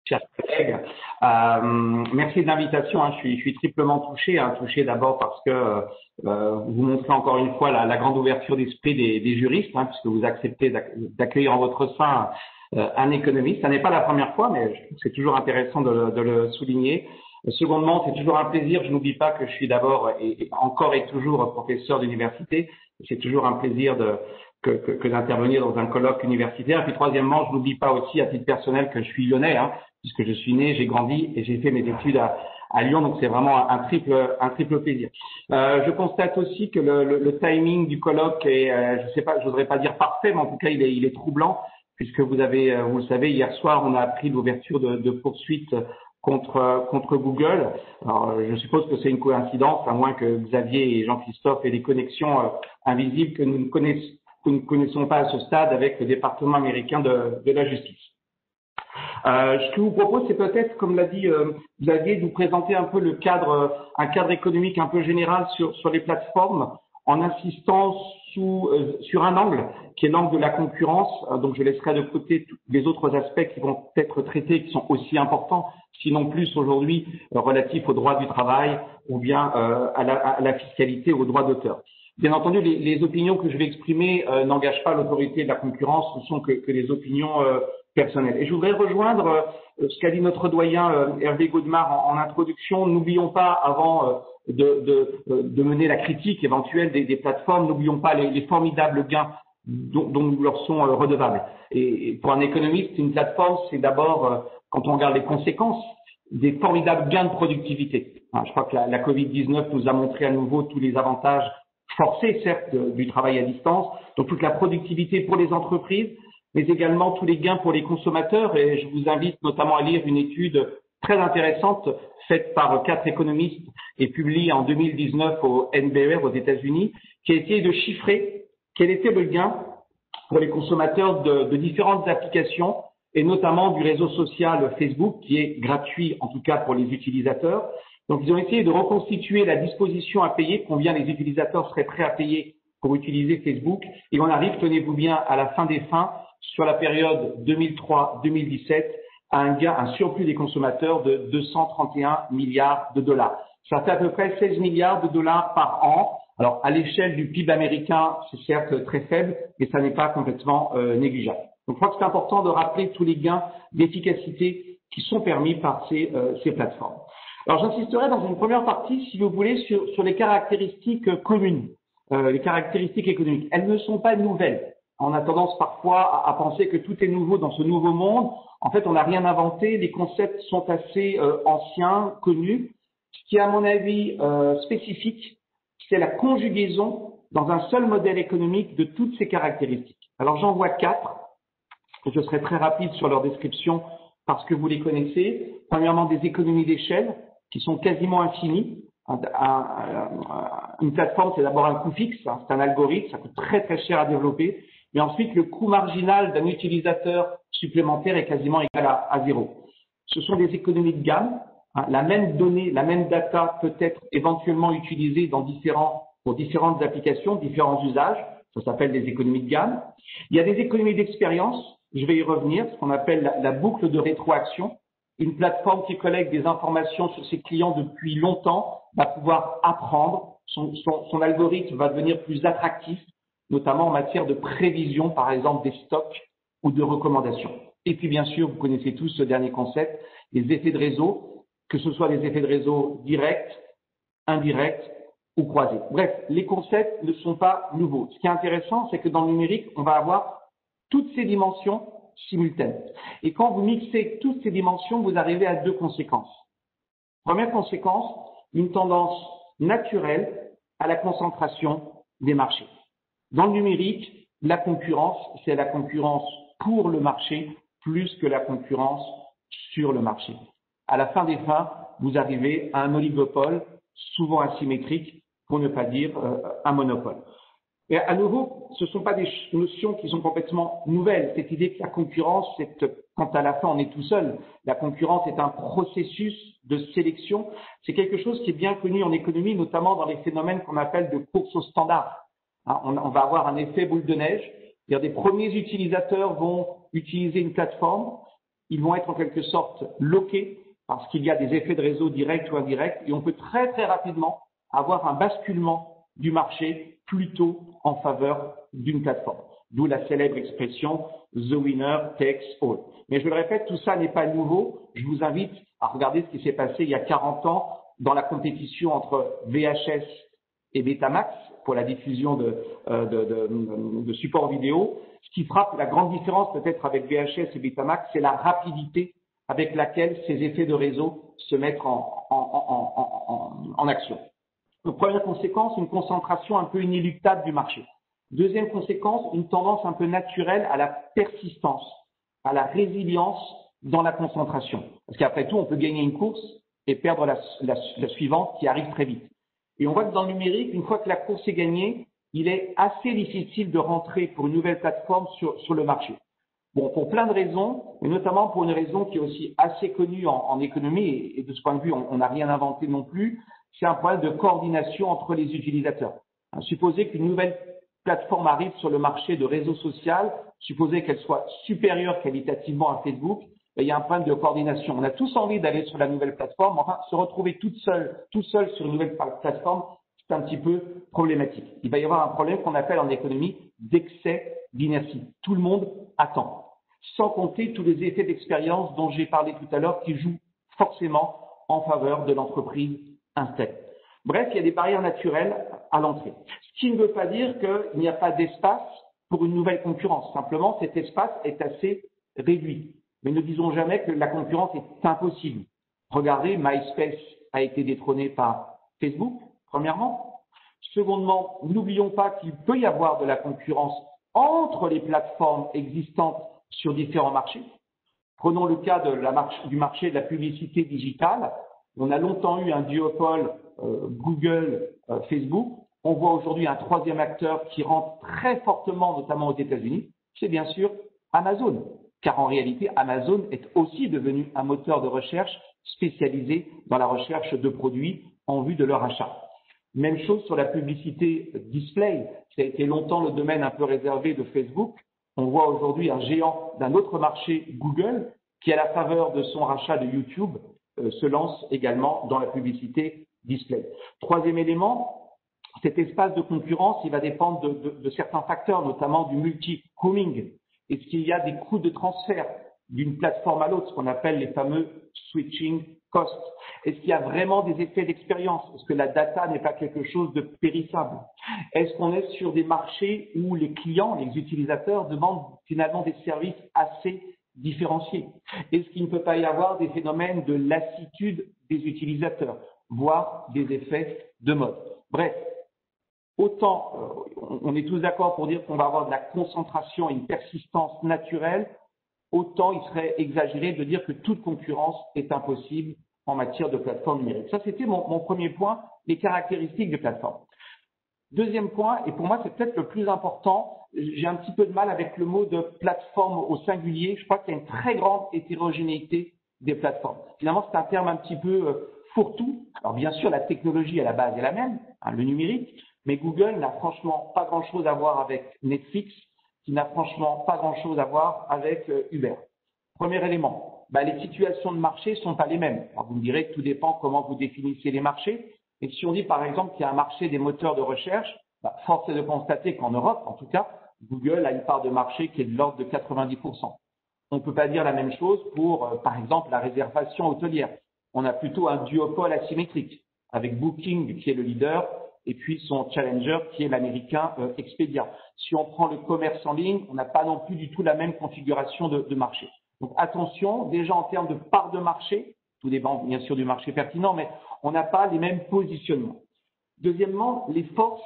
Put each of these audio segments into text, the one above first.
chers collègues. Merci de l'invitation. Je suis triplement touché. Touché d'abord parce que vous montrez encore une fois la grande ouverture d'esprit des juristes, puisque vous acceptez d'accueillir en votre sein un économiste. Ça n'est pas la première fois, mais je trouve que c'est toujours intéressant de le souligner. Secondement, c'est toujours un plaisir. Je n'oublie pas que je suis d'abord et encore et toujours professeur d'université. C'est toujours un plaisir que d'intervenir dans un colloque universitaire. Et puis troisièmement, je n'oublie pas aussi à titre personnel que je suis lyonnais, puisque je suis né, j'ai grandi et j'ai fait mes études à Lyon. Donc c'est vraiment un triple plaisir. Je constate aussi que le timing du colloque est, je sais pas, je voudrais pas dire parfait, mais en tout cas il est troublant, puisque vous le savez, hier soir on a appris l'ouverture de poursuites contre Google. Alors, je suppose que c'est une coïncidence, à moins que Xavier et Jean-Christophe aient des connexions invisibles que nous ne connaissons pas à ce stade avec le département américain de la justice. Ce que je vous propose, c'est peut-être, comme l'a dit Xavier, de vous présenter un peu un cadre économique un peu général sur les plateformes, en insistant sur un angle qui est l'angle de la concurrence. Donc, je laisserai de côté tous les autres aspects qui vont être traités, qui sont aussi importants, sinon plus aujourd'hui, relatifs au droit du travail ou bien à la fiscalité ou au droit d'auteur. Bien entendu, les opinions que je vais exprimer n'engagent pas l'autorité de la concurrence, ce sont que les opinions personnelles. Et je voudrais rejoindre ce qu'a dit notre doyen Hervé Gaudemar en introduction. N'oublions pas, avant de mener la critique éventuelle des plateformes, n'oublions pas les formidables gains dont nous leur sont redevables. Et pour un économiste, une plateforme, c'est d'abord, quand on regarde les conséquences, des formidables gains de productivité. Je crois que la Covid-19 nous a montré à nouveau tous les avantages forcés, certes, du travail à distance, donc toute la productivité pour les entreprises, mais également tous les gains pour les consommateurs. Et je vous invite notamment à lire une étude très intéressante faite par 4 économistes et publiée en 2019 au NBER aux États-Unis, qui a essayé de chiffrer quel était le gain pour les consommateurs de différentes applications, et notamment du réseau social Facebook, qui est gratuit, en tout cas pour les utilisateurs. Donc, ils ont essayé de reconstituer la disposition à payer, combien les utilisateurs seraient prêts à payer pour utiliser Facebook. Et on arrive, tenez-vous bien, à la fin des fins, sur la période 2003-2017, à un surplus des consommateurs de 231 milliards de dollars. Ça fait à peu près 16 milliards de dollars par an. Alors, à l'échelle du PIB américain, c'est certes très faible, mais ça n'est pas complètement négligeable. Donc, je crois que c'est important de rappeler tous les gains d'efficacité qui sont permis par ces plateformes. Alors, j'insisterai dans une première partie, si vous voulez, sur les caractéristiques communes, les caractéristiques économiques. Elles ne sont pas nouvelles. On a tendance parfois à penser que tout est nouveau dans ce nouveau monde. En fait, on n'a rien inventé. Les concepts sont assez anciens, connus. Ce qui est, à mon avis, spécifique, c'est la conjugaison dans un seul modèle économique de toutes ces caractéristiques. Alors, j'en vois 4. Je serai très rapide sur leur description parce que vous les connaissez. Premièrement, des économies d'échelle qui sont quasiment infinies. Une plateforme, c'est d'abord un coût fixe, c'est un algorithme, ça coûte très très cher à développer. Mais ensuite, le coût marginal d'un utilisateur supplémentaire est quasiment égal à zéro. Ce sont des économies de gamme. La même donnée, la même data peut être éventuellement utilisée pour différentes applications, différents usages. Ça s'appelle des économies de gamme. Il y a des économies d'expérience. Je vais y revenir, ce qu'on appelle la boucle de rétroaction. Une plateforme qui collecte des informations sur ses clients depuis longtemps va pouvoir apprendre. Son algorithme va devenir plus attractif, notamment en matière de prévision, par exemple, des stocks ou de recommandations. Et puis, bien sûr, vous connaissez tous ce dernier concept, les effets de réseau, que ce soit des effets de réseau directs, indirects ou croisés. Bref, les concepts ne sont pas nouveaux. Ce qui est intéressant, c'est que dans le numérique, on va avoir toutes ces dimensions simultanées. Et quand vous mixez toutes ces dimensions, vous arrivez à 2 conséquences. Première conséquence, une tendance naturelle à la concentration des marchés. Dans le numérique, la concurrence, c'est la concurrence pour le marché plus que la concurrence sur le marché. À la fin des fins, vous arrivez à un oligopole, souvent asymétrique, pour ne pas dire un monopole. Et à nouveau, ce ne sont pas des notions qui sont complètement nouvelles. Cette idée que la concurrence, quand à la fin on est tout seul, la concurrence est un processus de sélection. C'est quelque chose qui est bien connu en économie, notamment dans les phénomènes qu'on appelle de course au standard. On va avoir un effet boule de neige. C'est-à-dire des premiers utilisateurs vont utiliser une plateforme. ils vont être en quelque sorte loqués parce qu'il y a des effets de réseau directs ou indirects et on peut très très rapidement avoir un basculement du marché plutôt en faveur d'une plateforme. D'où la célèbre expression The winner takes all. Mais je le répète, tout ça n'est pas nouveau. Je vous invite à regarder ce qui s'est passé il y a 40 ans dans la compétition entre VHS et Betamax pour la diffusion de supports vidéo. Ce qui frappe la grande différence peut-être avec VHS et Betamax, c'est la rapidité avec laquelle ces effets de réseau se mettent en action. Donc, première conséquence, une concentration un peu inéluctable du marché. Deuxième conséquence, une tendance un peu naturelle à la persistance, à la résilience dans la concentration. Parce qu'après tout, on peut gagner une course et perdre la suivante qui arrive très vite. Et on voit que dans le numérique, une fois que la course est gagnée, il est assez difficile de rentrer pour une nouvelle plateforme sur le marché. Bon, pour plein de raisons, mais notamment pour une raison qui est aussi assez connue en économie, et de ce point de vue, on n'a rien inventé non plus, c'est un problème de coordination entre les utilisateurs. Supposez qu'une nouvelle plateforme arrive sur le marché de réseau social, supposez qu'elle soit supérieure qualitativement à Facebook, il y a un problème de coordination. On a tous envie d'aller sur la nouvelle plateforme, enfin, se retrouver tout seul sur une nouvelle plateforme, c'est un petit peu problématique. Il va y avoir un problème qu'on appelle en économie d'excès d'inertie. Tout le monde attend. Sans compter tous les effets d'expérience dont j'ai parlé tout à l'heure qui jouent forcément en faveur de l'entreprise installée. Bref, il y a des barrières naturelles à l'entrée. Ce qui ne veut pas dire qu'il n'y a pas d'espace pour une nouvelle concurrence. Simplement, cet espace est assez réduit. Mais ne disons jamais que la concurrence est impossible. Regardez, MySpace a été détrôné par Facebook, premièrement. Secondement, n'oublions pas qu'il peut y avoir de la concurrence entre les plateformes existantes sur différents marchés. Prenons le cas du marché de la publicité digitale. On a longtemps eu un duopole Google-Facebook. On voit aujourd'hui un troisième acteur qui rentre très fortement, notamment aux États-Unis. C'est bien sûr Amazon. Car en réalité, Amazon est aussi devenu un moteur de recherche spécialisé dans la recherche de produits en vue de leur achat. Même chose sur la publicité display, qui a été longtemps le domaine un peu réservé de Facebook. On voit aujourd'hui un géant d'un autre marché, Google, qui à la faveur de son rachat de YouTube se lance également dans la publicité display. Troisième élément, cet espace de concurrence, il va dépendre de certains facteurs, notamment du multi-homing. Est-ce qu'il y a des coûts de transfert d'une plateforme à l'autre, ce qu'on appelle les fameux switching costs? Est-ce qu'il y a vraiment des effets d'expérience? Est-ce que la data n'est pas quelque chose de périssable? Est-ce qu'on est sur des marchés où les clients, les utilisateurs demandent finalement des services assez différenciés? Est-ce qu'il ne peut pas y avoir des phénomènes de lassitude des utilisateurs, voire des effets de mode? Bref, autant on est tous d'accord pour dire qu'on va avoir de la concentration et une persistance naturelle, autant il serait exagéré de dire que toute concurrence est impossible en matière de plateforme numérique. Ça, c'était mon premier point, les caractéristiques des plateformes. Deuxième point, et pour moi c'est peut-être le plus important, j'ai un petit peu de mal avec le mot de plateforme au singulier. Je crois qu'il y a une très grande hétérogénéité des plateformes. Finalement, c'est un terme un petit peu fourre-tout. Alors bien sûr, la technologie à la base est la même, le numérique, mais Google n'a franchement pas grand-chose à voir avec Netflix, qui n'a franchement pas grand-chose à voir avec Uber. Premier élément, les situations de marché ne sont pas les mêmes. Alors vous me direz que tout dépend comment vous définissez les marchés. Et si on dit par exemple qu'il y a un marché des moteurs de recherche, force est de constater qu'en Europe, en tout cas, Google a une part de marché qui est de l'ordre de 90%. On ne peut pas dire la même chose pour, par exemple, la réservation hôtelière. On a plutôt un duopole asymétrique, avec Booking qui est le leader, et puis son challenger qui est l'américain Expedia. Si on prend le commerce en ligne, on n'a pas non plus du tout la même configuration de marché. Donc attention, déjà en termes de part de marché, tout dépend bien sûr du marché pertinent, mais on n'a pas les mêmes positionnements. Deuxièmement, les forces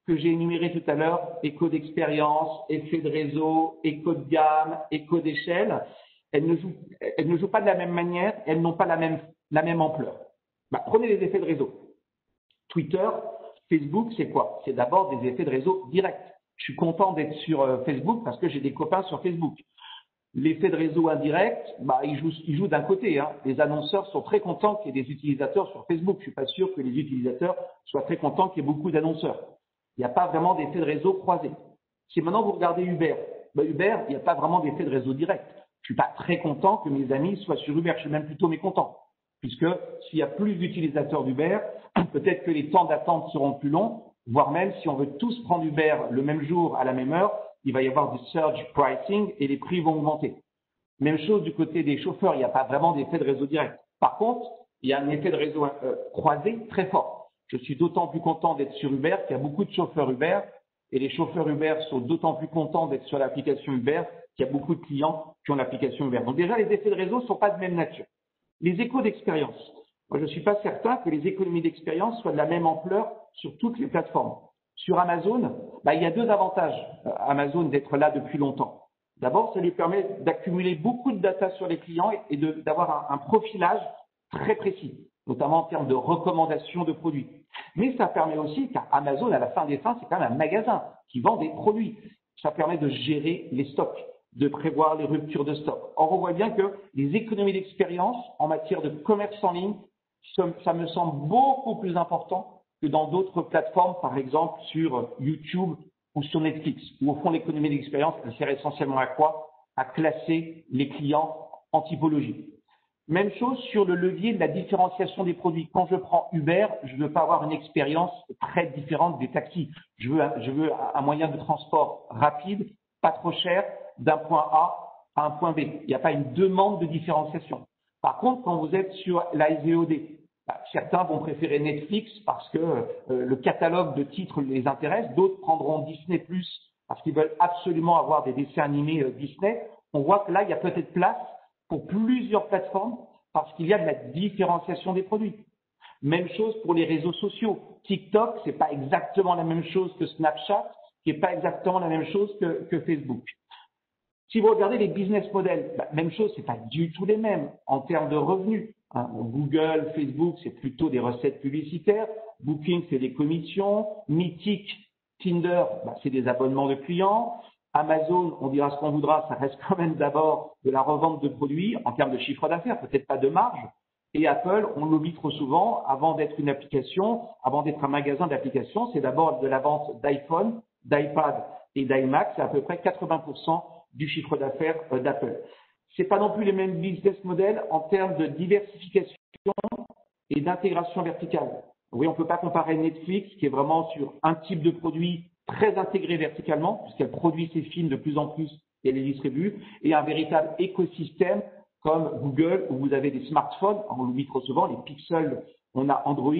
que j'ai énumérées tout à l'heure, écho d'expérience, effet de réseau, écho de gamme, écho d'échelle, elles ne jouent pas de la même manière, elles n'ont pas la même ampleur. Prenez les effets de réseau. Twitter, Facebook, c'est quoi? C'est d'abord des effets de réseau directs. Je suis content d'être sur Facebook parce que j'ai des copains sur Facebook. L'effet de réseau indirect, il joue d'un côté. Les annonceurs sont très contents qu'il y ait des utilisateurs sur Facebook. Je suis pas sûr que les utilisateurs soient très contents qu'il y ait beaucoup d'annonceurs. Il n'y a pas vraiment d'effet de réseau croisé. Si maintenant vous regardez Uber, Uber, il n'y a pas vraiment d'effet de réseau direct. Je suis pas très content que mes amis soient sur Uber. Je suis même plutôt mécontent, puisque s'il y a plus d'utilisateurs d'Uber, peut-être que les temps d'attente seront plus longs, voire même si on veut tous prendre Uber le même jour à la même heure, il va y avoir du surge pricing et les prix vont augmenter. Même chose du côté des chauffeurs, il n'y a pas vraiment d'effet de réseau direct. Par contre, il y a un effet de réseau croisé très fort. Je suis d'autant plus content d'être sur Uber qu'il y a beaucoup de chauffeurs Uber et les chauffeurs Uber sont d'autant plus contents d'être sur l'application Uber qu'il y a beaucoup de clients qui ont l'application Uber. Donc déjà, les effets de réseau ne sont pas de même nature. Les échos d'expérience. Moi, je ne suis pas certain que les économies d'expérience soient de la même ampleur sur toutes les plateformes. Sur Amazon, il y a deux avantages à Amazon d'être là depuis longtemps. D'abord, ça lui permet d'accumuler beaucoup de data sur les clients et d'avoir un profilage très précis, notamment en termes de recommandations de produits. Mais ça permet aussi, car Amazon, à la fin des fins, c'est quand même un magasin qui vend des produits. Ça permet de gérer les stocks, de prévoir les ruptures de stock. Or, on voit bien que les économies d'expérience en matière de commerce en ligne, ça me semble beaucoup plus important que dans d'autres plateformes, par exemple sur YouTube ou sur Netflix, où au fond l'économie d'expérience, elle sert essentiellement à quoi? À classer les clients en typologie. Même chose sur le levier de la différenciation des produits. Quand je prends Uber, je ne veux pas avoir une expérience très différente des taxis. Je veux un moyen de transport rapide, pas trop cher, d'un point A à un point B. Il n'y a pas une demande de différenciation. Par contre, quand vous êtes sur la SVOD, certains vont préférer Netflix parce que le catalogue de titres les intéresse. D'autres prendront Disney+ parce qu'ils veulent absolument avoir des dessins animés Disney. On voit que là, il y a peut-être place pour plusieurs plateformes parce qu'il y a de la différenciation des produits. Même chose pour les réseaux sociaux. TikTok, c'est pas exactement la même chose que Snapchat, qui est pas exactement la même chose que Facebook. Si vous regardez les business models, même chose, c'est pas du tout les mêmes en termes de revenus. Google, Facebook, c'est plutôt des recettes publicitaires. Booking, c'est des commissions. Mythic, Tinder, c'est des abonnements de clients. Amazon, on dira ce qu'on voudra, ça reste quand même d'abord de la revente de produits en termes de chiffre d'affaires, peut-être pas de marge. Et Apple, on l'oublie trop souvent, avant d'être une application, avant d'être un magasin d'applications, c'est d'abord de la vente d'iPhone, d'iPad et d'iMac, c'est à peu près 80% du chiffre d'affaires d'Apple. C'est pas non plus les mêmes business models en termes de diversification et d'intégration verticale. Oui, on peut pas comparer Netflix, qui est vraiment sur un type de produit très intégré verticalement, puisqu'elle produit ses films de plus en plus et les distribue, et un véritable écosystème comme Google, où vous avez des smartphones, on l'oublie trop souvent, les Pixels, on a Android,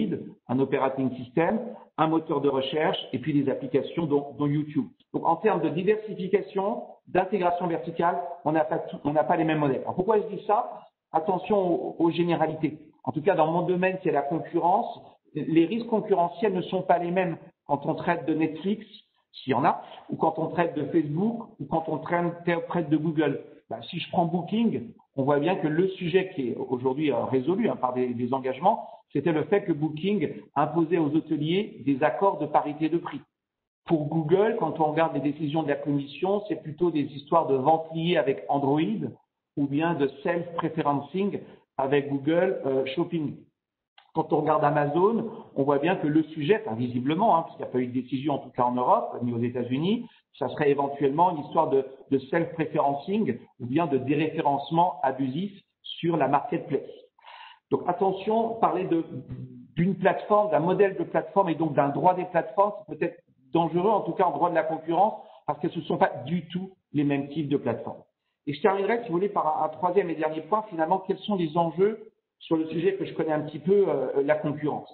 un operating system, un moteur de recherche, et puis des applications dont YouTube. Donc en termes de diversification, d'intégration verticale, on n'a pas les mêmes modèles. Alors pourquoi je dis ça? Attention aux généralités. En tout cas, dans mon domaine, qui est la concurrence, les risques concurrentiels ne sont pas les mêmes quand on traite de Netflix, s'il y en a, ou quand on traite de Facebook, ou quand on traite de Google. Si je prends Booking, on voit bien que le sujet qui est aujourd'hui résolu par des engagements, c'était le fait que Booking imposait aux hôteliers des accords de parité de prix. Pour Google, quand on regarde les décisions de la commission, c'est plutôt des histoires de vente liées avec Android ou bien de self-preferencing avec Google Shopping. Quand on regarde Amazon, on voit bien que le sujet, visiblement, puisqu'il n'y a pas eu de décision en tout cas en Europe ni aux États-Unis, ça serait éventuellement une histoire de self-preferencing ou bien de déréférencement abusif sur la marketplace. Donc attention, parler d'une plateforme, d'un modèle de plateforme et donc d'un droit des plateformes, c'est peut-être dangereux, en tout cas en droit de la concurrence, parce que ce ne sont pas du tout les mêmes types de plateformes. Et je terminerai, si vous voulez, par un troisième et dernier point, finalement, quels sont les enjeux sur le sujet que je connais un petit peu, la concurrence.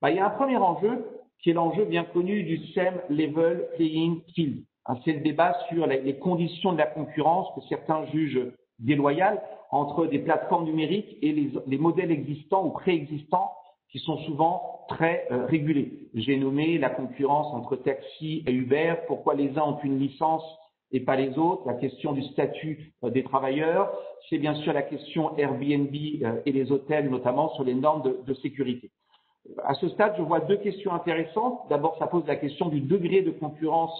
Il y a un premier enjeu qui est l'enjeu bien connu du Same Level Playing Field. C'est le débat sur les conditions de la concurrence que certains jugent déloyales entre des plateformes numériques et les modèles existants ou préexistants qui sont souvent très régulés. J'ai nommé la concurrence entre taxi et Uber, pourquoi les uns ont une licence et pas les autres, la question du statut des travailleurs, c'est bien sûr la question Airbnb et les hôtels, notamment sur les normes de sécurité. À ce stade, je vois deux questions intéressantes. D'abord, ça pose la question du degré de concurrence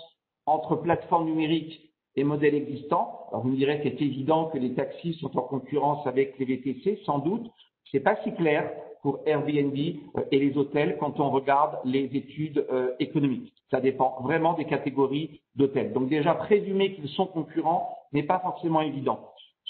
entre plateformes numériques et modèles existants. Alors, vous me direz qu'il est évident que les taxis sont en concurrence avec les VTC, sans doute. C'est pas si clair pour Airbnb et les hôtels quand on regarde les études économiques. Ça dépend vraiment des catégories d'hôtels. Donc déjà, présumer qu'ils sont concurrents n'est pas forcément évident.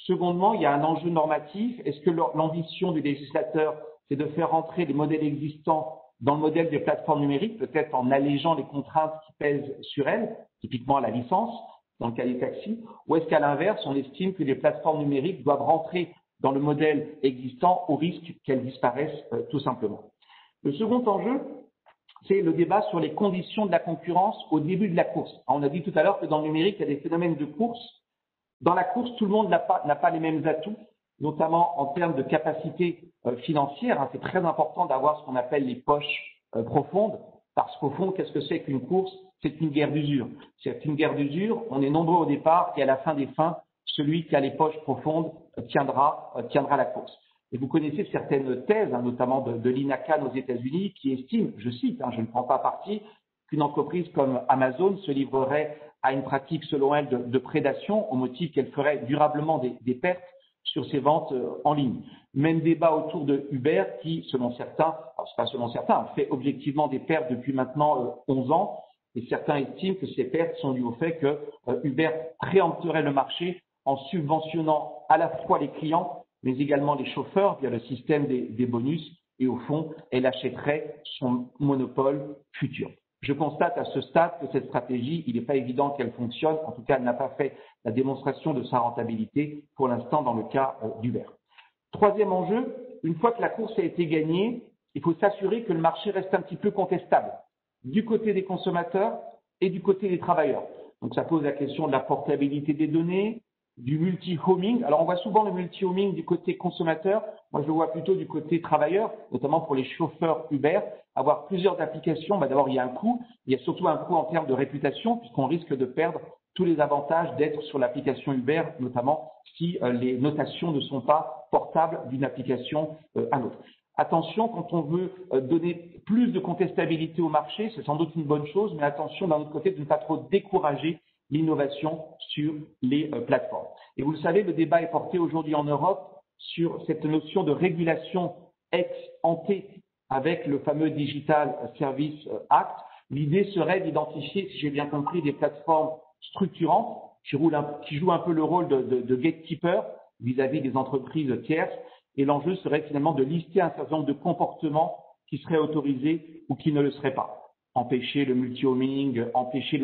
Secondement, il y a un enjeu normatif. Est-ce que l'ambition du législateur, c'est de faire rentrer les modèles existants dans le modèle des plateformes numériques, peut-être en allégeant les contraintes qui pèsent sur elles, typiquement la licence, dans le cas des taxis, ou est-ce qu'à l'inverse, on estime que les plateformes numériques doivent rentrer dans le modèle existant au risque qu'elles disparaissent tout simplement. Le second enjeu, c'est le débat sur les conditions de la concurrence au début de la course. On a dit tout à l'heure que dans le numérique, il y a des phénomènes de course. Dans la course, tout le monde n'a pas les mêmes atouts, notamment en termes de capacité financière. C'est très important d'avoir ce qu'on appelle les poches profondes, parce qu'au fond, qu'est-ce que c'est qu'une course? C'est une guerre d'usure. C'est une guerre d'usure, on est nombreux au départ, et à la fin des fins, celui qui a les poches profondes tiendra la course. Et vous connaissez certaines thèses, notamment de l'INACAN aux États-Unis, qui estiment, je cite, je ne prends pas parti, qu'une entreprise comme Amazon se livrerait à une pratique, selon elle, de prédation, au motif qu'elle ferait durablement des pertes sur ses ventes en ligne. Même débat autour de Uber, qui, selon certains, alors c'est pas selon certains, fait objectivement des pertes depuis maintenant 11 ans, et certains estiment que ces pertes sont dues au fait que Uber préempterait le marché en subventionnant à la fois les clients, mais également les chauffeurs via le système des bonus, et au fond, elle achèterait son monopole futur. Je constate à ce stade que cette stratégie, il n'est pas évident qu'elle fonctionne. En tout cas, elle n'a pas fait la démonstration de sa rentabilité pour l'instant dans le cas d'Uber. Troisième enjeu, une fois que la course a été gagnée, il faut s'assurer que le marché reste un petit peu contestable du côté des consommateurs et du côté des travailleurs. Donc ça pose la question de la portabilité des données, du multi-homing. Alors on voit souvent le multi-homing du côté consommateur. Moi je le vois plutôt du côté travailleur, notamment pour les chauffeurs Uber. Avoir plusieurs applications, d'abord il y a un coût, il y a surtout un coût en termes de réputation puisqu'on risque de perdre tous les avantages d'être sur l'application Uber, notamment si les notations ne sont pas portables d'une application à l'autre. Attention, quand on veut donner plus de contestabilité au marché, c'est sans doute une bonne chose, mais attention d'un autre côté de ne pas trop décourager l'innovation sur les plateformes. Et vous le savez, le débat est porté aujourd'hui en Europe sur cette notion de régulation ex ante avec le fameux Digital Service Act. L'idée serait d'identifier, si j'ai bien compris, des plateformes structurantes qui jouent un peu le rôle de gatekeeper vis-à-vis des entreprises tierces. Et l'enjeu serait finalement de lister un certain nombre de comportements qui seraient autorisés ou qui ne le seraient pas. Empêcher le multi-homing, empêcher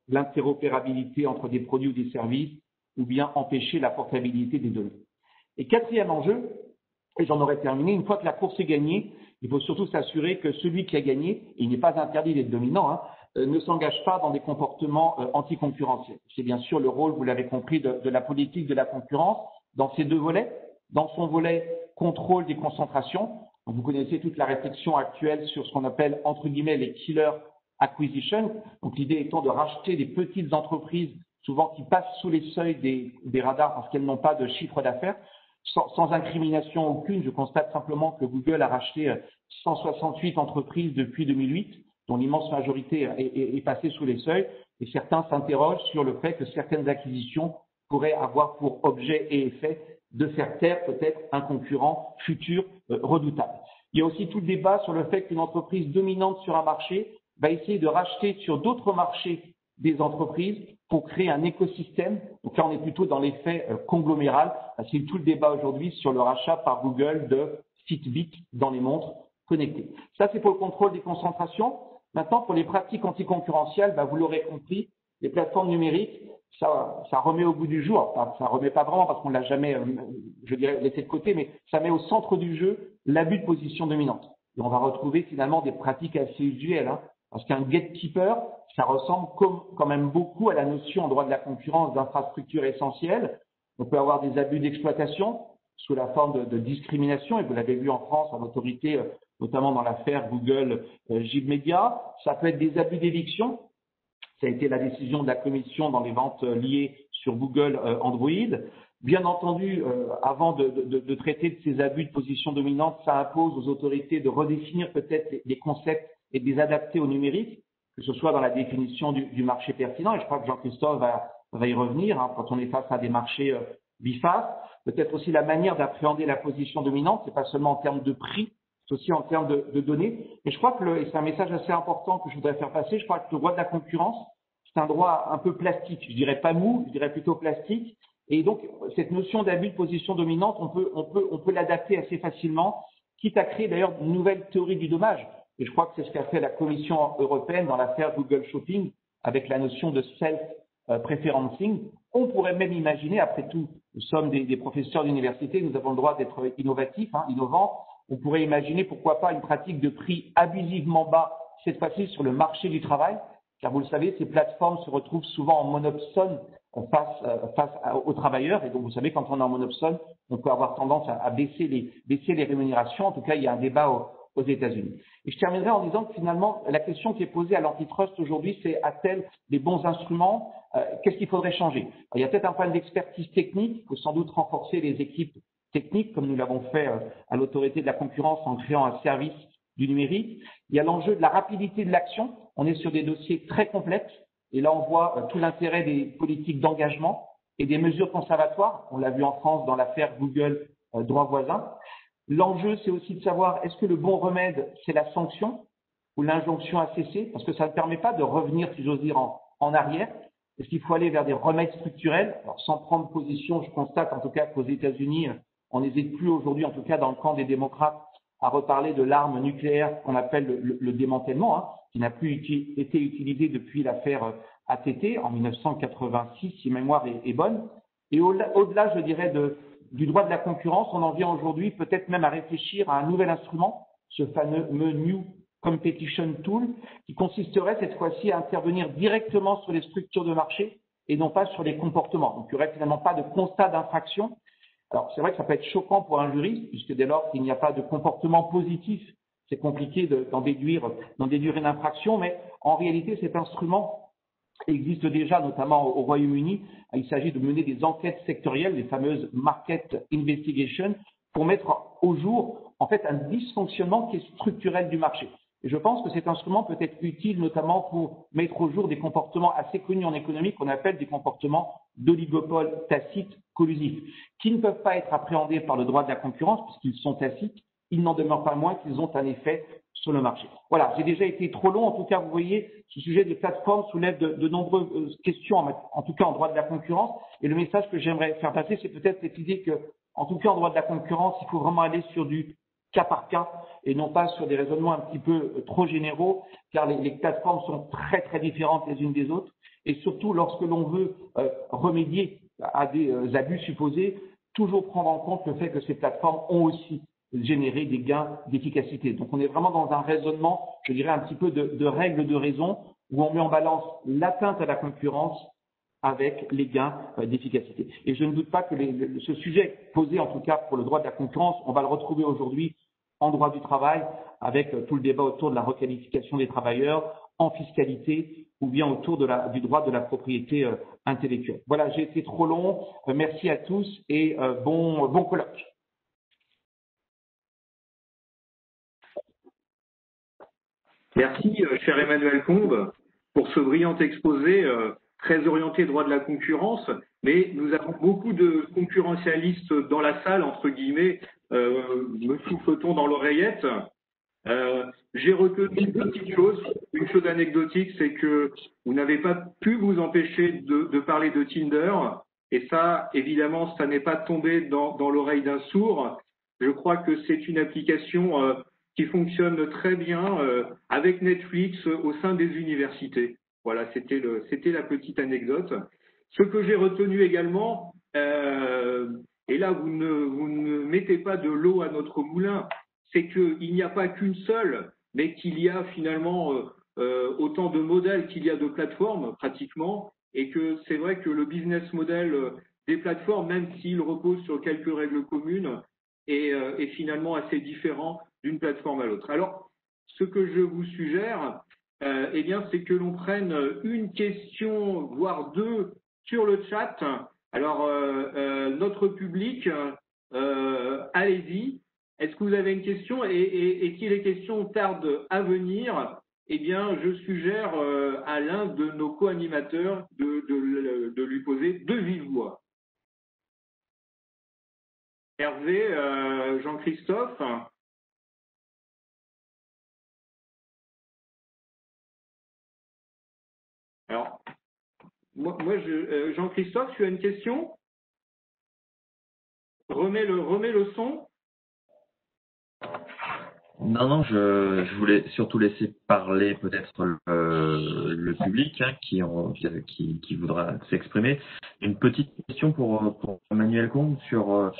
l'interopérabilité entre des produits ou des services, ou bien empêcher la portabilité des données. Et quatrième enjeu, et j'en aurais terminé, une fois que la course est gagnée, il faut surtout s'assurer que celui qui a gagné, et il n'est pas interdit d'être dominant, ne s'engage pas dans des comportements anticoncurrentiels. C'est bien sûr le rôle, vous l'avez compris, de la politique de la concurrence dans ces deux volets. Dans son volet contrôle des concentrations, vous connaissez toute la réflexion actuelle sur ce qu'on appelle, entre guillemets, les killer acquisition. Donc l'idée étant de racheter des petites entreprises, souvent qui passent sous les seuils des radars parce qu'elles n'ont pas de chiffre d'affaires. Sans incrimination aucune, je constate simplement que Google a racheté 168 entreprises depuis 2008, dont l'immense majorité est passée sous les seuils, et certains s'interrogent sur le fait que certaines acquisitions pourraient avoir pour objet et effet de faire taire peut-être un concurrent futur redoutable. Il y a aussi tout le débat sur le fait qu'une entreprise dominante sur un marché va essayer de racheter sur d'autres marchés des entreprises pour créer un écosystème. Donc là, on est plutôt dans l'effet congloméral. C'est tout le débat aujourd'hui sur le rachat par Google de Fitbit dans les montres connectées. Ça, c'est pour le contrôle des concentrations. Maintenant, pour les pratiques anticoncurrentielles, vous l'aurez compris, les plateformes numériques, ça remet au goût du jour. Enfin, ça remet pas vraiment parce qu'on l'a jamais, je dirais, laissé de côté, mais ça met au centre du jeu l'abus de position dominante. Et on va retrouver finalement des pratiques assez usuelles, parce qu'un gatekeeper, ça ressemble quand même beaucoup à la notion en droit de la concurrence d'infrastructure essentielle. On peut avoir des abus d'exploitation sous la forme de discrimination, et vous l'avez vu en France en autorité, notamment dans l'affaire Google Gib Media. Ça peut être des abus d'éviction. Ça a été la décision de la commission dans les ventes liées sur Google Android. Bien entendu, avant de traiter de ces abus de position dominante, ça impose aux autorités de redéfinir peut-être les concepts et de les adapter au numérique, que ce soit dans la définition du marché pertinent. Et je crois que Jean-Christophe va y revenir quand on est face à des marchés bifaces. Peut-être aussi la manière d'appréhender la position dominante, c'est pas seulement en termes de prix, c'est aussi en termes de données. Mais je crois que, et c'est un message assez important que je voudrais faire passer, je crois que le droit de la concurrence, c'est un droit un peu plastique. Je dirais pas mou, je dirais plutôt plastique. Et donc, cette notion d'abus de position dominante, on peut l'adapter assez facilement, quitte à créer d'ailleurs une nouvelle théorie du dommage. Et je crois que c'est ce qu'a fait la Commission européenne dans l'affaire Google Shopping, avec la notion de self-preferencing. On pourrait même imaginer, après tout, nous sommes des professeurs d'université, nous avons le droit d'être innovatifs, innovants. On pourrait imaginer, pourquoi pas, une pratique de prix abusivement bas, cette fois-ci sur le marché du travail, car vous le savez, ces plateformes se retrouvent souvent en monopsone face aux travailleurs. Et donc, vous savez, quand on est en monopsone, on peut avoir tendance à baisser les rémunérations. En tout cas, il y a un débat aux États-Unis. Et je terminerai en disant que finalement, la question qui est posée à l'antitrust aujourd'hui, c'est a-t-elle les bons instruments? Qu'est-ce qu'il faudrait changer? Alors, il y a peut-être un point d'expertise technique. Il faut sans doute renforcer les équipes techniques, comme nous l'avons fait à l'autorité de la concurrence en créant un service du numérique. Il y a l'enjeu de la rapidité de l'action. On est sur des dossiers très complexes. Et là, on voit tout l'intérêt des politiques d'engagement et des mesures conservatoires. On l'a vu en France dans l'affaire Google droit voisin. L'enjeu, c'est aussi de savoir, est-ce que le bon remède, c'est la sanction ou l'injonction à cesser? Parce que ça ne permet pas de revenir, si j'ose dire, en arrière. Est-ce qu'il faut aller vers des remèdes structurels? Alors, sans prendre position, je constate en tout cas qu'aux États-Unis, on n'hésite plus aujourd'hui, en tout cas dans le camp des démocrates, à reparler de l'arme nucléaire qu'on appelle le démantèlement, qui n'a plus été utilisée depuis l'affaire ATT en 1986, si ma mémoire est bonne. Et au-delà, je dirais, du droit de la concurrence, on en vient aujourd'hui peut-être même à réfléchir à un nouvel instrument, ce fameux New Competition Tool, qui consisterait cette fois-ci à intervenir directement sur les structures de marché et non pas sur les comportements. Donc, il n'y aurait finalement pas de constat d'infraction. Alors, c'est vrai que ça peut être choquant pour un juriste, puisque dès lors qu'il n'y a pas de comportement positif, c'est compliqué d'en déduire une infraction, mais en réalité, cet instrument existe déjà, notamment au Royaume-Uni. Il s'agit de mener des enquêtes sectorielles, les fameuses market investigations, pour mettre au jour, en fait, un dysfonctionnement qui est structurel du marché. Et je pense que cet instrument peut être utile notamment pour mettre au jour des comportements assez connus en économie qu'on appelle des comportements d'oligopole tacite collusif, qui ne peuvent pas être appréhendés par le droit de la concurrence puisqu'ils sont tacites. Il n'en demeure pas moins qu'ils ont un effet sur le marché. Voilà, j'ai déjà été trop long. En tout cas, vous voyez, ce sujet des plateformes soulève de nombreuses questions, en tout cas en droit de la concurrence. Et le message que j'aimerais faire passer, c'est peut-être cette idée que, en tout cas en droit de la concurrence, il faut vraiment aller sur du cas par cas et non pas sur des raisonnements un petit peu trop généraux, car les plateformes sont très très différentes les unes des autres. Et surtout, lorsque l'on veut remédier à des abus supposés, toujours prendre en compte le fait que ces plateformes ont aussi généré des gains d'efficacité. Donc on est vraiment dans un raisonnement, je dirais, un petit peu de règles de raison, où on met en balance l'atteinte à la concurrence avec les gains d'efficacité. Et je ne doute pas que ce sujet posé, en tout cas pour le droit de la concurrence, on va le retrouver aujourd'hui en droit du travail, avec tout le débat autour de la requalification des travailleurs, en fiscalité, ou bien autour du droit de la propriété intellectuelle. Voilà, j'ai été trop long. Merci à tous et bon colloque. Merci, cher Emmanuel Combe, pour ce brillant exposé très orienté droit de la concurrence. Mais nous avons beaucoup de concurrentialistes dans la salle, entre guillemets, me souffle-t-on dans l'oreillette. J'ai retenu une petite chose, une chose anecdotique, c'est que vous n'avez pas pu vous empêcher de parler de Tinder. Et ça, évidemment, ça n'est pas tombé dans l'oreille d'un sourd. Je crois que c'est une application qui fonctionne très bien avec Netflix au sein des universités. Voilà, c'était la petite anecdote. Ce que j'ai retenu également, et là vous ne mettez pas de l'eau à notre moulin, c'est qu'il n'y a pas qu'une seule, mais qu'il y a finalement autant de modèles qu'il y a de plateformes pratiquement, et que c'est vrai que le business model des plateformes, même s'il repose sur quelques règles communes, est finalement assez différent d'une plateforme à l'autre. Alors, ce que je vous suggère, eh bien, c'est que l'on prenne une question, voire deux, sur le chat. Alors, notre public, allez-y. Est-ce que vous avez une question? Et si les questions tardent à venir, eh bien, je suggère à l'un de nos co-animateurs de lui poser de vive voix. Hervé, Jean-Christophe. Alors, Jean-Christophe, tu as une question? remets le son. Non, je voulais surtout laisser parler peut-être le public qui voudra s'exprimer. Une petite question pour Emmanuel Combe sur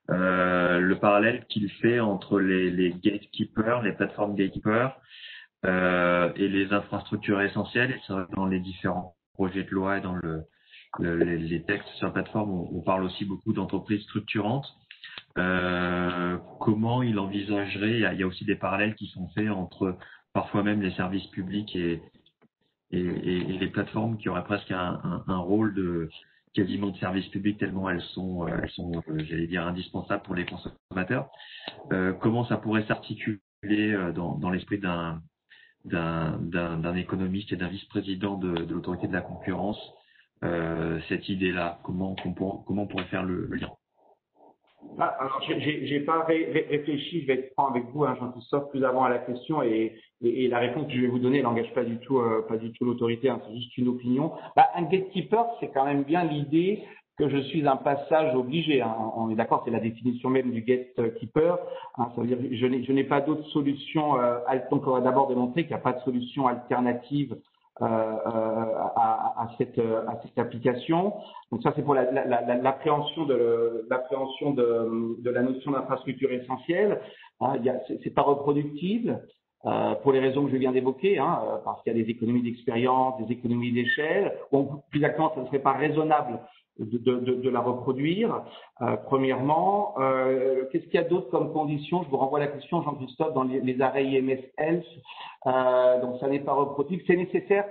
le parallèle qu'il fait entre les gatekeepers, les plateformes gatekeepers et les infrastructures essentielles. Et c'est vrai que dans les différents projets de loi et dans les textes sur la plateforme, on parle aussi beaucoup d'entreprises structurantes. Comment il envisagerait, il y a aussi des parallèles qui sont faits entre parfois même les services publics et les plateformes qui auraient presque un rôle de quasiment de service public tellement elles sont j'allais dire indispensables pour les consommateurs. Comment ça pourrait s'articuler dans l'esprit d'un économiste et d'un vice-président de l'autorité de la concurrence, cette idée-là, comment on pourrait faire le lien? Alors, j'ai pas réfléchi, je vais être franc avec vous, hein, Jean-Christophe, plus avant à la question et la réponse que je vais vous donner n'engage pas du tout l'autorité, hein, c'est juste une opinion. Un gatekeeper, c'est quand même bien l'idée que je suis un passage obligé. Hein. On est d'accord, c'est la définition même du gatekeeper. Hein, ça veut dire je n'ai pas d'autre solution. Donc, on va d'abord démontrer qu'il n'y a pas de solution alternative à cette application. Donc ça, c'est pour l'appréhension de la notion d'infrastructure essentielle. C'est pas reproductible pour les raisons que je viens d'évoquer, parce qu'il y a des économies d'expérience, des économies d'échelle. Bon, plus exactement, ça ne serait pas raisonnable de la reproduire. Premièrement, qu'est-ce qu'il y a d'autre comme conditions? Je vous renvoie la question, Jean-Christophe, dans les arrêts IMS Health. Donc ça n'est pas reproductible, c'est nécessaire.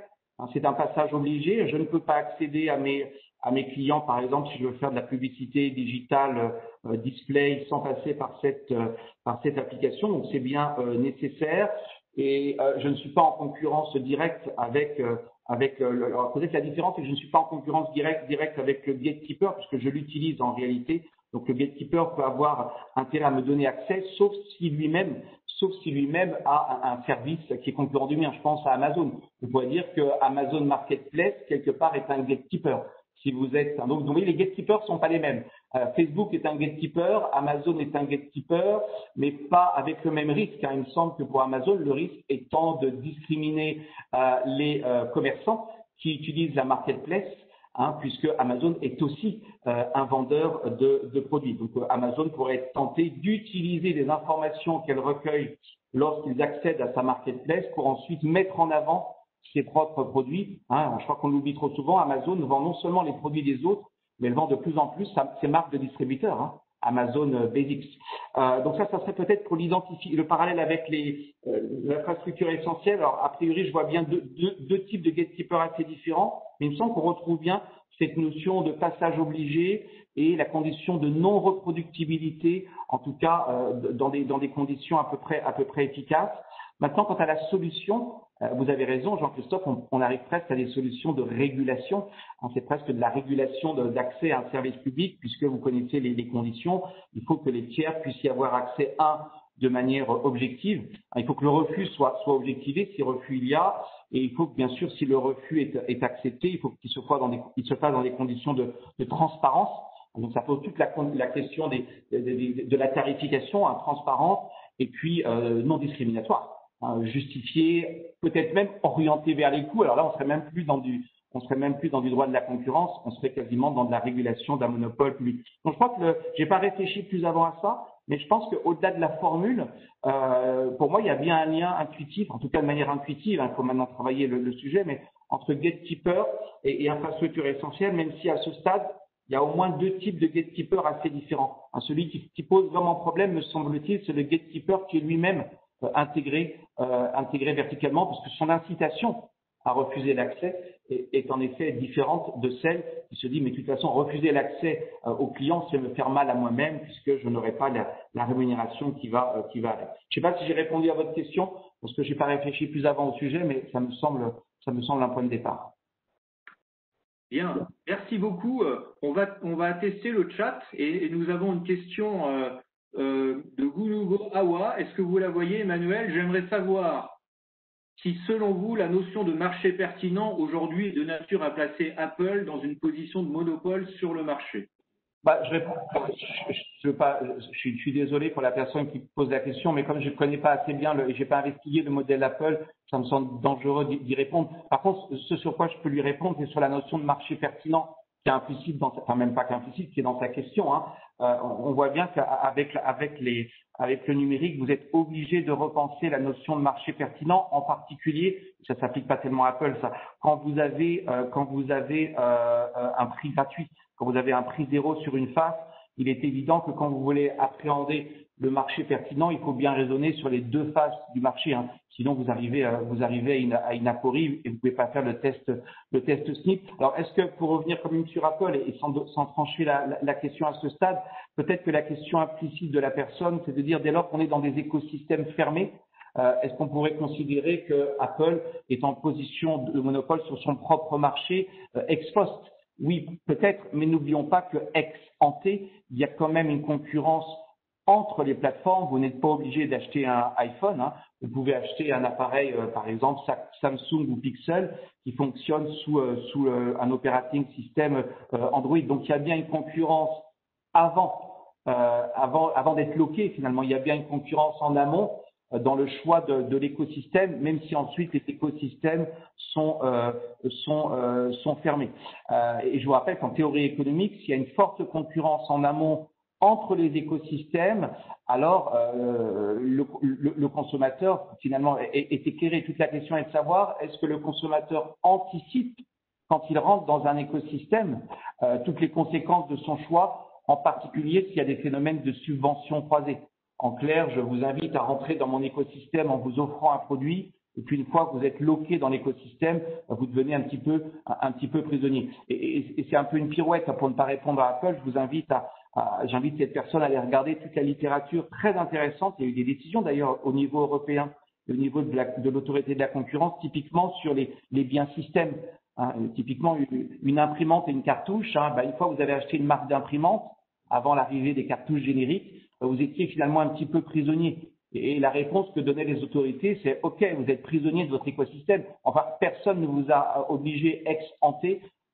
C'est un passage obligé. Je ne peux pas accéder à mes clients, par exemple, si je veux faire de la publicité digitale display sans passer par cette application. Donc c'est bien nécessaire. Et je ne suis pas en concurrence directe avec alors peut-être la différence c'est que je ne suis pas en concurrence directe avec le gatekeeper puisque je l'utilise en réalité. Donc le gatekeeper peut avoir intérêt à me donner accès, sauf si lui-même a un service qui est concurrent du mien. Je pense à Amazon. Vous pourrez dire que Amazon Marketplace quelque part est un gatekeeper. Si vous êtes donc oui, les gatekeepers sont pas les mêmes. Facebook est un gatekeeper, Amazon est un gatekeeper, mais pas avec le même risque. Il me semble que pour Amazon, le risque étant de discriminer les commerçants qui utilisent la marketplace, puisque Amazon est aussi un vendeur de produits. Donc Amazon pourrait être tenté d'utiliser les informations qu'elle recueille lorsqu'ils accèdent à sa marketplace pour ensuite mettre en avant ses propres produits. Je crois qu'on l'oublie trop souvent. Amazon vend non seulement les produits des autres, mais elle vend de plus en plus ses marques de distributeurs. Amazon Basics. Donc ça serait peut-être pour l'identifier, le parallèle avec l'infrastructure essentielle. Alors a priori, je vois bien deux types de gatekeepers assez différents, mais il me semble qu'on retrouve bien cette notion de passage obligé et la condition de non-reproductibilité, en tout cas dans des conditions à peu près efficaces. Maintenant, quant à la solution, vous avez raison, Jean-Christophe, on arrive presque à des solutions de régulation. C'est presque de la régulation d'accès à un service public, puisque vous connaissez les conditions. Il faut que les tiers puissent y avoir accès de manière objective. Il faut que le refus soit objectivé, si refus il y a, et il faut que, bien sûr, si le refus est accepté, il faut qu'il se fasse dans des conditions de transparence. Donc, ça pose toute la question de la tarification, transparente, et puis non discriminatoire. Justifié, peut-être même orienté vers les coûts. Alors là, on serait même plus dans du droit de la concurrence, on serait quasiment dans de la régulation d'un monopole public. Donc je crois que j'ai pas réfléchi plus avant à ça, mais je pense qu'au-delà de la formule, pour moi, il y a bien un lien intuitif, en tout cas de manière intuitive, il faut maintenant travailler le sujet, mais entre gatekeeper et infrastructure essentielle, même si à ce stade, il y a au moins deux types de gatekeepers assez différents. Celui qui pose vraiment problème, me semble-t-il, c'est le gatekeeper qui est lui-même intégré verticalement, parce que son incitation à refuser l'accès est en effet différente de celle qui se dit mais de toute façon refuser l'accès au client c'est me faire mal à moi-même puisque je n'aurai pas la rémunération qui va avec. Je ne sais pas si j'ai répondu à votre question parce que j'ai pas réfléchi plus avant au sujet, mais ça me semble un point de départ. Bien, merci beaucoup. On va tester le chat et nous avons une question de Gulugo Awa. Est-ce que vous la voyez, Emmanuel? J'aimerais savoir si, selon vous, la notion de marché pertinent aujourd'hui est de nature à placer Apple dans une position de monopole sur le marché. Je réponds. Je suis désolé pour la personne qui pose la question, mais comme je ne connais pas assez bien et j'ai pas investigué le modèle Apple, ça me semble dangereux d'y répondre. Par contre, ce sur quoi je peux lui répondre, c'est sur la notion de marché pertinent qui est implicite même pas qu'implicite, qui est dans sa question. Hein. On voit bien qu'avec le numérique, vous êtes obligé de repenser la notion de marché pertinent, en particulier, ça s'applique pas tellement à Apple, ça, quand vous avez un prix gratuit. Quand vous avez un prix zéro sur une face, il est évident que quand vous voulez appréhender le marché pertinent, il faut bien raisonner sur les deux faces du marché. Hein. Sinon, vous arrivez à une aporie et vous ne pouvez pas faire le test SNP. Alors, est-ce que pour revenir comme une sur Apple et sans trancher la question à ce stade, peut-être que la question implicite de la personne, c'est de dire dès lors qu'on est dans des écosystèmes fermés, est-ce qu'on pourrait considérer que Apple est en position de monopole sur son propre marché ex post? Oui, peut-être, mais n'oublions pas que ex ante, il y a quand même une concurrence entre les plateformes. Vous n'êtes pas obligé d'acheter un iPhone. Hein. Vous pouvez acheter un appareil, par exemple Samsung ou Pixel, qui fonctionne sous un operating system Android. Donc, il y a bien une concurrence avant d'être loqué. Finalement, il y a bien une concurrence en amont dans le choix de l'écosystème, même si ensuite les écosystèmes sont fermés. Et je vous rappelle qu'en théorie économique, s'il y a une forte concurrence en amont entre les écosystèmes, alors le consommateur finalement est éclairé. Toute la question est de savoir est-ce que le consommateur anticipe quand il rentre dans un écosystème toutes les conséquences de son choix, en particulier s'il y a des phénomènes de subvention croisée. En clair, je vous invite à rentrer dans mon écosystème en vous offrant un produit. Et puis une fois que vous êtes loqué dans l'écosystème, vous devenez un petit peu prisonnier. Et c'est un peu une pirouette pour ne pas répondre à Apple. Je vous invite j'invite cette personne à aller regarder toute la littérature très intéressante. Il y a eu des décisions d'ailleurs au niveau européen, au niveau de l'autorité de la concurrence, typiquement sur les biens systèmes. Hein, typiquement une imprimante et une cartouche. Hein, une fois que vous avez acheté une marque d'imprimante, avant l'arrivée des cartouches génériques, vous étiez finalement un petit peu prisonnier. Et la réponse que donnaient les autorités, c'est OK, vous êtes prisonnier de votre écosystème. Enfin, personne ne vous a obligé ex ante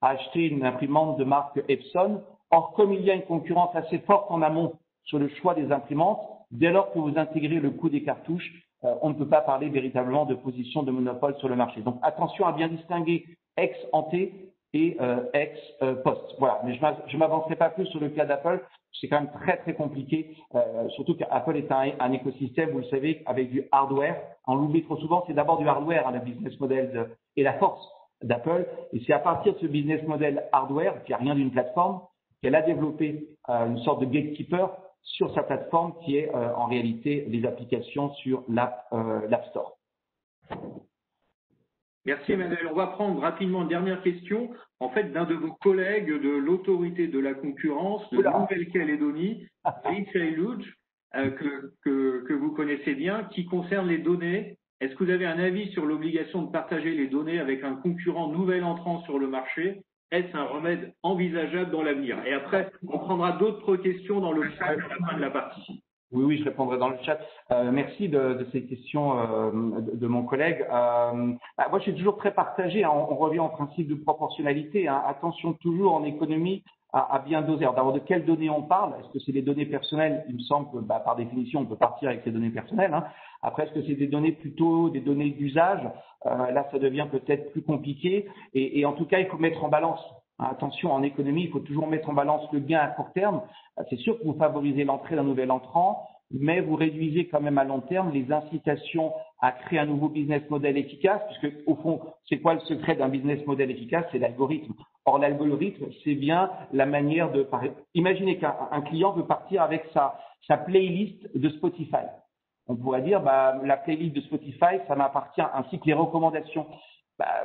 à acheter une imprimante de marque Epson. Or, comme il y a une concurrence assez forte en amont sur le choix des imprimantes, dès lors que vous intégrez le coût des cartouches, on ne peut pas parler véritablement de position de monopole sur le marché. Donc, attention à bien distinguer ex ante et ex post. Voilà, mais je m'avancerai pas plus sur le cas d'Apple. C'est quand même très très compliqué, surtout qu'Apple est un écosystème, vous le savez, avec du hardware. On l'oublie trop souvent, c'est d'abord du hardware, le business model et la force d'Apple. Et c'est à partir de ce business model hardware, qui a rien d'une plateforme, qu'elle a développé une sorte de gatekeeper sur sa plateforme, qui est en réalité les applications sur l'App Store. Merci Emmanuel. On va prendre rapidement une dernière question, en fait, d'un de vos collègues de l'autorité de la concurrence de Nouvelle-Calédonie, Lee Luge, que vous connaissez bien, qui concerne les données. Est-ce que vous avez un avis sur l'obligation de partager les données avec un concurrent nouvel entrant sur le marché? Est-ce un remède envisageable dans l'avenir? Et après, on prendra d'autres questions dans le chat à la fin de la partie. Oui, je répondrai dans le chat. Merci de ces questions de mon collègue. Moi, je suis toujours très partagé. Hein. On revient au principe de proportionnalité. Hein. Attention toujours en économie à bien doser. D'abord, de quelles données on parle? Est-ce que c'est des données personnelles? Il me semble que, par définition, on peut partir avec ces données personnelles. Hein. Après, est-ce que c'est des données plutôt des données d'usage? Là, ça devient peut-être plus compliqué. Et en tout cas, il faut mettre en balance. Attention, en économie, il faut toujours mettre en balance le gain à court terme. C'est sûr que vous favorisez l'entrée d'un nouvel entrant, mais vous réduisez quand même à long terme les incitations à créer un nouveau business model efficace, puisque au fond, c'est quoi le secret d'un business model efficace? C'est l'algorithme. Or, l'algorithme, c'est bien la manière de… Imaginez qu'un client veut partir avec sa playlist de Spotify. On pourrait dire, la playlist de Spotify, ça m'appartient, ainsi que les recommandations.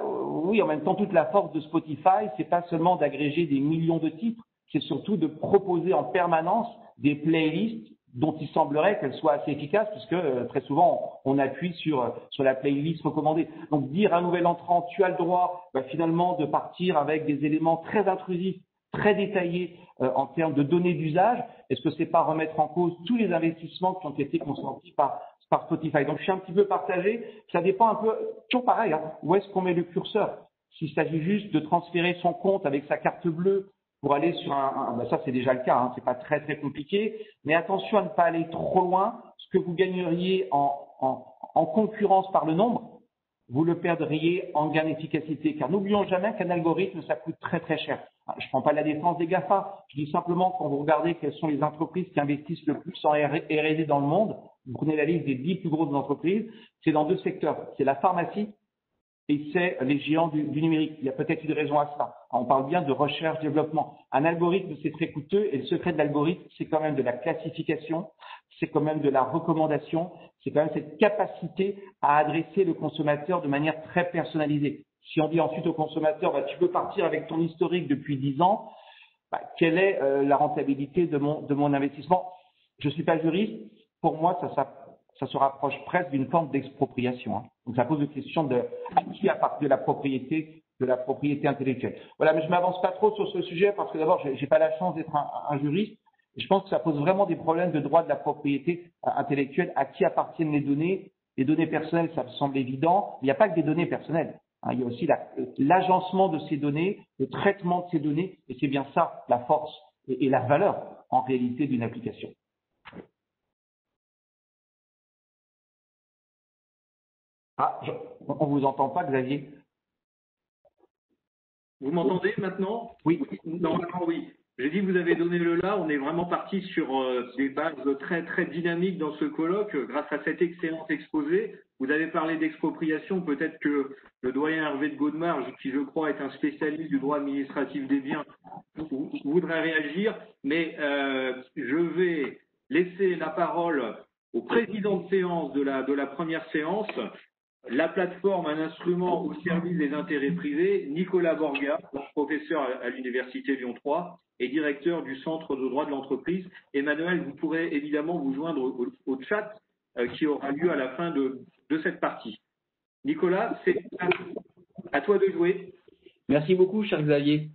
Oui, en même temps, toute la force de Spotify, c'est pas seulement d'agréger des millions de titres, c'est surtout de proposer en permanence des playlists dont il semblerait qu'elles soient assez efficaces, puisque très souvent, on appuie sur la playlist recommandée. Donc, dire à un nouvel entrant, tu as le droit finalement de partir avec des éléments très intrusifs, très détaillés en termes de données d'usage, est-ce que c'est pas remettre en cause tous les investissements qui ont été consentis par Spotify? Donc, je suis un petit peu partagé. Ça dépend un peu, toujours pareil, hein, où est-ce qu'on met le curseur? S'il s'agit juste de transférer son compte avec sa carte bleue pour aller sur ça c'est déjà le cas, hein, c'est pas très très compliqué, mais attention à ne pas aller trop loin. Ce que vous gagneriez en concurrence par le nombre, vous le perdriez en gain d'efficacité. Car n'oublions jamais qu'un algorithme, ça coûte très très cher. Je ne prends pas la défense des GAFA, je dis simplement quand vous regardez quelles sont les entreprises qui investissent le plus en R&D dans le monde, vous prenez la liste des 10 plus grosses entreprises, c'est dans deux secteurs, c'est la pharmacie et c'est les géants du numérique. Il y a peut-être une raison à cela. On parle bien de recherche-développement. Un algorithme, c'est très coûteux et le secret de l'algorithme, c'est quand même de la classification, c'est quand même de la recommandation, c'est quand même cette capacité à adresser le consommateur de manière très personnalisée. Si on dit ensuite au consommateur, tu peux partir avec ton historique depuis 10 ans, quelle est la rentabilité de mon investissement? Je ne suis pas juriste. Pour moi, ça se rapproche presque d'une forme d'expropriation. Hein. Donc, ça pose une question de qui appartient de la propriété intellectuelle. Voilà, mais je m'avance pas trop sur ce sujet parce que d'abord, j'ai pas la chance d'être un juriste. Et je pense que ça pose vraiment des problèmes de droit de la propriété intellectuelle. À qui appartiennent les données? Les données personnelles, ça me semble évident. Il n'y a pas que des données personnelles. Hein, il y a aussi l'agencement de ces données, le traitement de ces données. Et c'est bien ça, la force et la valeur, en réalité, d'une application. On vous entend pas, Xavier? Vous m'entendez maintenant? Oui. Normalement, oui. J'ai dit vous avez donné le là. On est vraiment parti sur des bases très très dynamiques dans ce colloque grâce à cet excellent exposé. Vous avez parlé d'expropriation. Peut-être que le doyen Hervé de Gaudemarge, qui je crois est un spécialiste du droit administratif des biens, voudrait réagir. Mais je vais laisser la parole au président de séance de la première séance. La plateforme, un instrument au service des intérêts privés, Nicolas Borgia, professeur à l'Université Lyon 3 et directeur du Centre de droit de l'entreprise. Emmanuel, vous pourrez évidemment vous joindre au chat qui aura lieu à la fin de cette partie. Nicolas, c'est à toi de jouer. Merci beaucoup, cher Xavier.